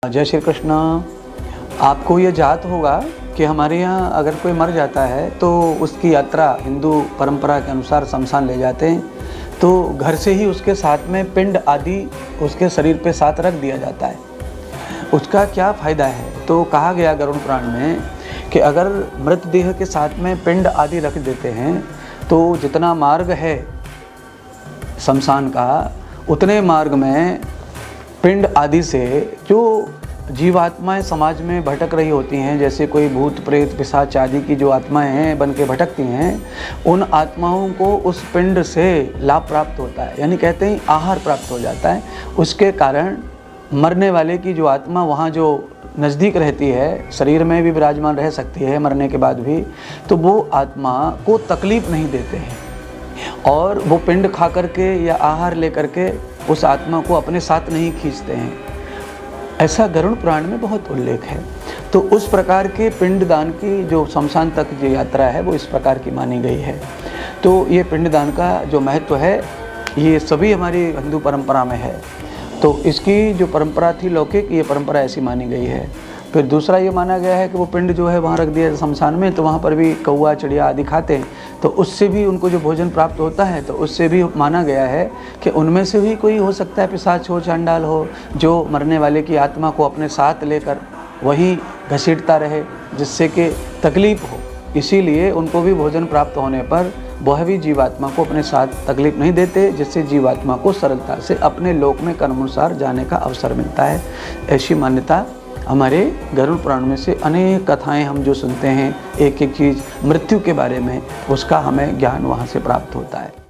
जय श्री कृष्ण। आपको ये जात होगा कि हमारे यहाँ अगर कोई मर जाता है तो उसकी यात्रा हिंदू परंपरा के अनुसार शमशान ले जाते हैं, तो घर से ही उसके साथ में पिंड आदि उसके शरीर पे साथ रख दिया जाता है। उसका क्या फ़ायदा है? तो कहा गया गरुड़ पुराण में कि अगर मृतदेह के साथ में पिंड आदि रख देते हैं तो जितना मार्ग है शमशान का, उतने मार्ग में पिंड आदि से जो जीवात्माएं समाज में भटक रही होती हैं, जैसे कोई भूत प्रेत पिशाच आदि की जो आत्माएं हैं बन के भटकती हैं, उन आत्माओं को उस पिंड से लाभ प्राप्त होता है, यानी कहते हैं आहार प्राप्त हो जाता है। उसके कारण मरने वाले की जो आत्मा वहाँ जो नज़दीक रहती है, शरीर में भी विराजमान रह सकती है मरने के बाद भी, तो वो आत्मा को तकलीफ़ नहीं देते हैं और वो पिंड खा करके या आहार ले करके उस आत्मा को अपने साथ नहीं खींचते हैं। ऐसा गरुड़ पुराण में बहुत उल्लेख है। तो उस प्रकार के पिंडदान की जो शमशान तक जो यात्रा है वो इस प्रकार की मानी गई है। तो ये पिंडदान का जो महत्व है ये सभी हमारी हिंदू परंपरा में है। तो इसकी जो परंपरा थी लौकिक, ये परंपरा ऐसी मानी गई है। फिर दूसरा ये माना गया है कि वो पिंड जो है वहाँ रख दिया शमशान में, तो वहाँ पर भी कौवा चिड़िया आदि खाते हैं, तो उससे भी उनको जो भोजन प्राप्त होता है, तो उससे भी माना गया है कि उनमें से भी कोई हो सकता है पिशाच हो, चांडाल हो, जो मरने वाले की आत्मा को अपने साथ लेकर वहीं घसीटता रहे जिससे कि तकलीफ़ हो। इसीलिए उनको भी भोजन प्राप्त होने पर वह भी जीवात्मा को अपने साथ तकलीफ़ नहीं देते, जिससे जीवात्मा को सरलता से अपने लोक में कर्मानुसार जाने का अवसर मिलता है। ऐसी मान्यता हमारे गरुड़ पुराण में से अनेक कथाएं हम जो सुनते हैं, एक एक चीज़ मृत्यु के बारे में, उसका हमें ज्ञान वहाँ से प्राप्त होता है।